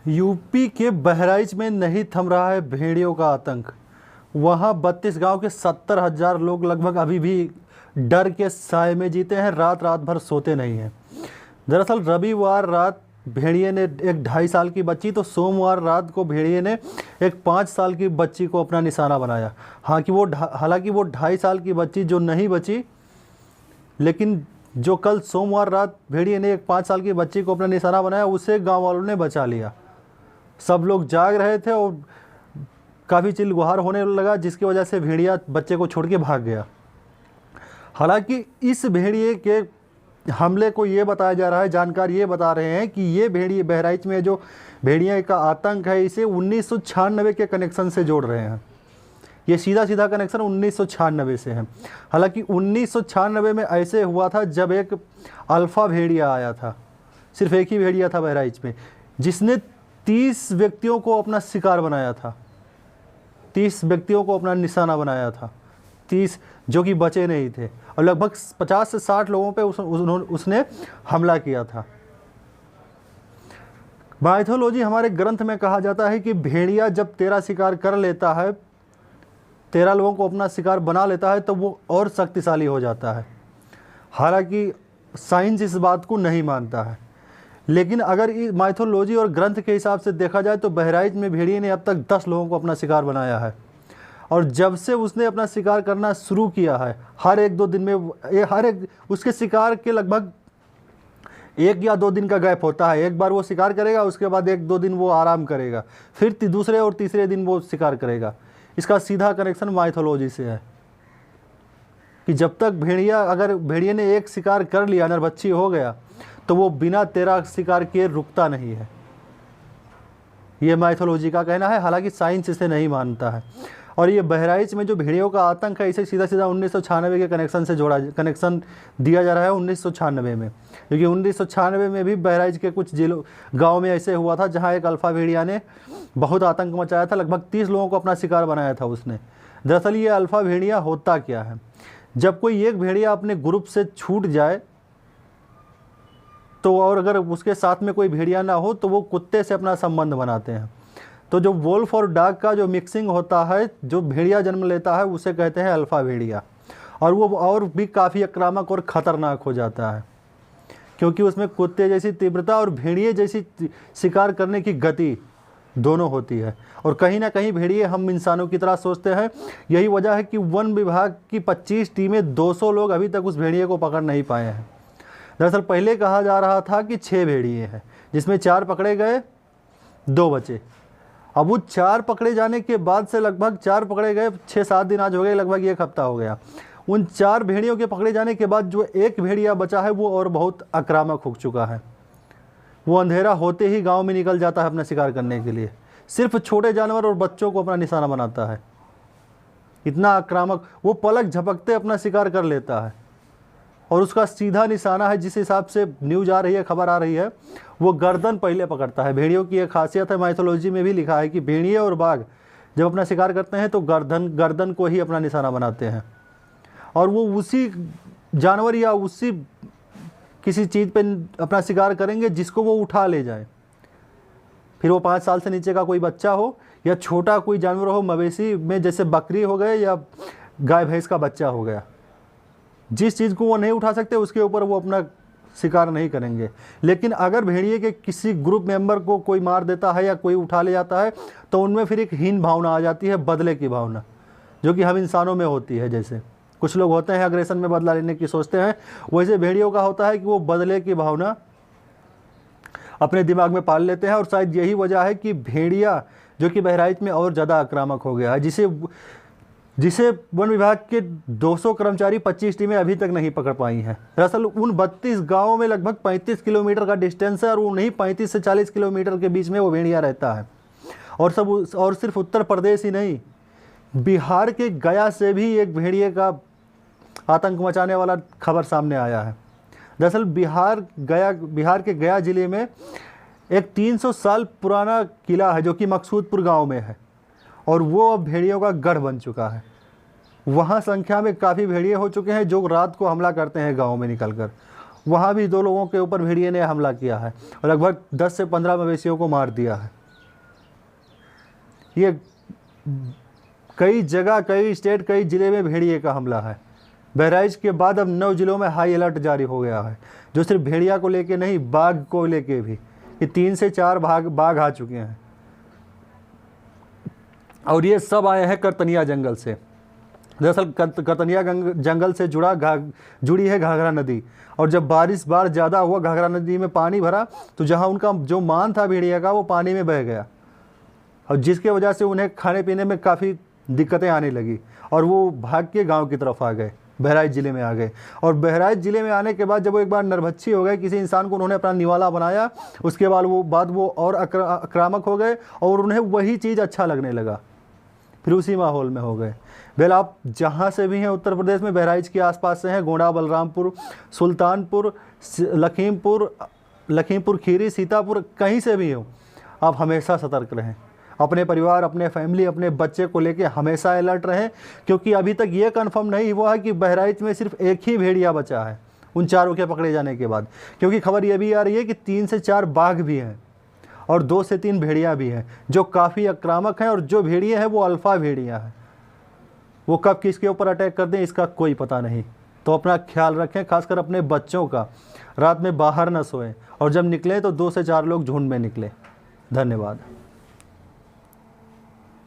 UP के बहराइच में नहीं थम रहा है भेड़ियों का आतंक। वहां 32 गांव के 70,000 लोग लगभग अभी भी डर के साए में जीते हैं, रात रात भर सोते नहीं हैं। दरअसल रविवार रात भेड़िए ने एक 2.5 साल की बच्ची, तो सोमवार रात को भेड़िए ने एक 5 साल की बच्ची को अपना निशाना बनाया। हालांकि वो 2.5 साल की बच्ची जो नहीं बची, लेकिन जो कल सोमवार रात भेड़िए ने एक 5 साल की बच्ची को अपना निशाना बनाया, उसे गांव वालों ने बचा लिया। सब लोग जाग रहे थे और काफ़ी चिल्लाहट होने लगा, जिसकी वजह से भेड़िया बच्चे को छोड़ के भाग गया। हालांकि इस भेड़िए के हमले को ये बताया जा रहा है, जानकार ये बता रहे हैं कि ये भेड़िए बहराइच में जो भेड़िया का आतंक है, इसे 1996 के कनेक्शन से जोड़ रहे हैं। ये सीधा कनेक्शन 1996 से है। हालांकि 1996 में ऐसे हुआ था जब एक अल्फ़ा भेड़िया आया था, सिर्फ एक ही भेड़िया था बहराइच में, जिसने 30 व्यक्तियों को अपना शिकार बनाया था, 30 व्यक्तियों को अपना निशाना बनाया था, 30 जो कि बचे नहीं थे, और लगभग 50 से 60 लोगों पे उसने हमला किया था। माइथोलॉजी हमारे ग्रंथ में कहा जाता है कि भेड़िया जब 13 शिकार कर लेता है, 13 लोगों को अपना शिकार बना लेता है, तो वो और शक्तिशाली हो जाता है। हालांकि साइंस इस बात को नहीं मानता है, लेकिन अगर माइथोलॉजी और ग्रंथ के हिसाब से देखा जाए तो बहराइच में भेड़िए ने अब तक 10 लोगों को अपना शिकार बनाया है। और जब से उसने अपना शिकार करना शुरू किया है, हर 1-2 दिन में उसके शिकार के लगभग 1 या 2 दिन का गैप होता है। एक बार वो शिकार करेगा, उसके बाद 1-2 दिन वो आराम करेगा, फिर दूसरे और तीसरे दिन वो शिकार करेगा। इसका सीधा कनेक्शन माइथोलॉजी से है कि जब तक अगर भेड़िए ने एक शिकार कर लिया, नरभक्षी हो गया, तो वो बिना 13 शिकार किए रुकता नहीं है। ये माइथोलॉजी का कहना है, हालांकि साइंस इसे नहीं मानता है। और ये बहराइच में जो भेड़ियों का आतंक है, इसे सीधा 1996 के कनेक्शन दिया जा रहा है 1996 में, क्योंकि 1996 में भी बहराइच के कुछ गाँव में ऐसे हुआ था जहाँ एक अल्फ़ा भेड़िया ने बहुत आतंक मचाया था, लगभग 30 लोगों को अपना शिकार बनाया था उसने। दरअसल ये अल्फ़ा भेड़िया होता क्या है, जब कोई एक भेड़िया अपने ग्रुप से छूट जाए तो, और अगर उसके साथ में कोई भेड़िया ना हो, तो वो कुत्ते से अपना संबंध बनाते हैं। तो जो वोल्फ और डॉग का जो मिक्सिंग होता है, जो भेड़िया जन्म लेता है, उसे कहते हैं अल्फ़ा भेड़िया। और वो और भी काफ़ी आक्रामक और ख़तरनाक हो जाता है, क्योंकि उसमें कुत्ते जैसी तीव्रता और भेड़िए जैसी शिकार करने की गति दोनों होती है। और कहीं ना कहीं भेड़िए हम इंसानों की तरह सोचते हैं। यही वजह है कि वन विभाग की 25 टीमें 200 लोग अभी तक उस भेड़िए को पकड़ नहीं पाए हैं। दरअसल पहले कहा जा रहा था कि 6 भेड़िए हैं, जिसमें 4 पकड़े गए, 2 बचे। अब वो 4 पकड़े जाने के बाद से लगभग 4 पकड़े गए, 6-7 दिन आज हो गए, लगभग 1 हफ्ता हो गया। उन 4 भेड़ियों के पकड़े जाने के बाद जो एक भेड़िया बचा है, वो और बहुत आक्रामक हो चुका है। वो अंधेरा होते ही गांव में निकल जाता है अपना शिकार करने के लिए, सिर्फ छोटे जानवर और बच्चों को अपना निशाना बनाता है। इतना आक्रामक, वो पलक झपकते अपना शिकार कर लेता है। और उसका सीधा निशाना है, जिस हिसाब से न्यूज आ रही है, खबर आ रही है, वो गर्दन पहले पकड़ता है। भेड़ियों की एक खासियत है, माइथोलॉजी में भी लिखा है कि भेड़िए और बाघ जब अपना शिकार करते हैं तो गर्दन को ही अपना निशाना बनाते हैं। और वो उसी जानवर या उसी किसी चीज़ पे अपना शिकार करेंगे जिसको वो उठा ले जाए। फिर वो 5 साल से नीचे का कोई बच्चा हो या छोटा कोई जानवर हो, मवेशी में जैसे बकरी हो गए या गाय भैंस का बच्चा हो गया, जिस चीज़ को वो नहीं उठा सकते उसके ऊपर वो अपना शिकार नहीं करेंगे। लेकिन अगर भेड़िए के किसी ग्रुप मेंबर को कोई मार देता है या कोई उठा ले जाता है, तो उनमें फिर एक हीन भावना आ जाती है, बदले की भावना, जो कि हम इंसानों में होती है। जैसे कुछ लोग होते हैं अग्रेशन में बदला लेने की सोचते हैं, वैसे भेड़ियों का होता है कि वो बदले की भावना अपने दिमाग में पाल लेते हैं। और शायद यही वजह है कि भेड़िया जो कि बहराइच में और ज़्यादा आक्रामक हो गया है, जिसे वन विभाग के 200 कर्मचारी 25 टीमें अभी तक नहीं पकड़ पाई हैं। दरअसल उन 32 गांवों में लगभग 35 किलोमीटर का डिस्टेंस है, और उन्हीं 35 से 40 किलोमीटर के बीच में वो भेड़िया रहता है। और सिर्फ उत्तर प्रदेश ही नहीं, बिहार के गया से भी एक भेड़िए का आतंक मचाने वाला खबर सामने आया है। दरअसल बिहार के गया ज़िले में एक 300 साल पुराना किला है, जो कि मकसूदपुर गाँव में है, और वो अब भेड़ियों का गढ़ बन चुका है। वहाँ संख्या में काफ़ी भेड़िए हो चुके हैं जो रात को हमला करते हैं गांव में निकलकर। वहाँ भी 2 लोगों के ऊपर भेड़िए ने हमला किया है और लगभग 10 से 15 मवेशियों को मार दिया है। ये कई जगह, कई स्टेट, कई ज़िले में भेड़िए का हमला है। बहराइच के बाद अब 9 ज़िलों में हाई अलर्ट जारी हो गया है, जो सिर्फ भेड़िया को लेके नहीं, बाघ को लेके भी, कि 3 से 4 बाघ आ चुके हैं। और ये सब आए हैं करतनिया जंगल से। दरअसल करतनिया जंगल से जुड़ी है घाघरा नदी, और जब बार ज़्यादा हुआ, घाघरा नदी में पानी भरा, तो जहाँ उनका जो मान था भेड़िया का, वो पानी में बह गया, और जिसके वजह से उन्हें खाने पीने में काफ़ी दिक्कतें आने लगी, और वो भाग के गांव की तरफ आ गए, बहराइच ज़िले में आ गए। और बहराइच ज़िले में आने के बाद जब वो एक बार नरभक्षी हो गए, किसी इंसान को उन्होंने अपना निवाला बनाया, उसके बाद वो और आक्रामक हो गए, और उन्हें वही चीज़ अच्छा लगने लगा, फिर उसी माहौल में हो गए। वेल, आप जहाँ से भी हैं उत्तर प्रदेश में, बहराइच के आसपास से हैं, गोंडा, बलरामपुर, सुल्तानपुर, लखीमपुर खीरी, सीतापुर, कहीं से भी हो, आप हमेशा सतर्क रहें। अपने परिवार, अपने फैमिली, अपने बच्चे को लेके हमेशा अलर्ट रहें, क्योंकि अभी तक ये कंफर्म नहीं हुआ है कि बहराइच में सिर्फ एक ही भेड़िया बचा है उन चारों के पकड़े जाने के बाद, क्योंकि खबर ये भी आ रही है कि 3 से 4 बाघ भी हैं और 2 से 3 भेड़िया भी हैं, जो काफ़ी आक्रामक हैं, और जो भेड़िए हैं वो अल्फ़ा भेड़िया हैं। वो कब किसके ऊपर अटैक कर दें, इसका कोई पता नहीं। तो अपना ख्याल रखें, खासकर अपने बच्चों का। रात में बाहर न सोएं, और जब निकलें तो 2 से 4 लोग झुंड में निकलें। धन्यवाद।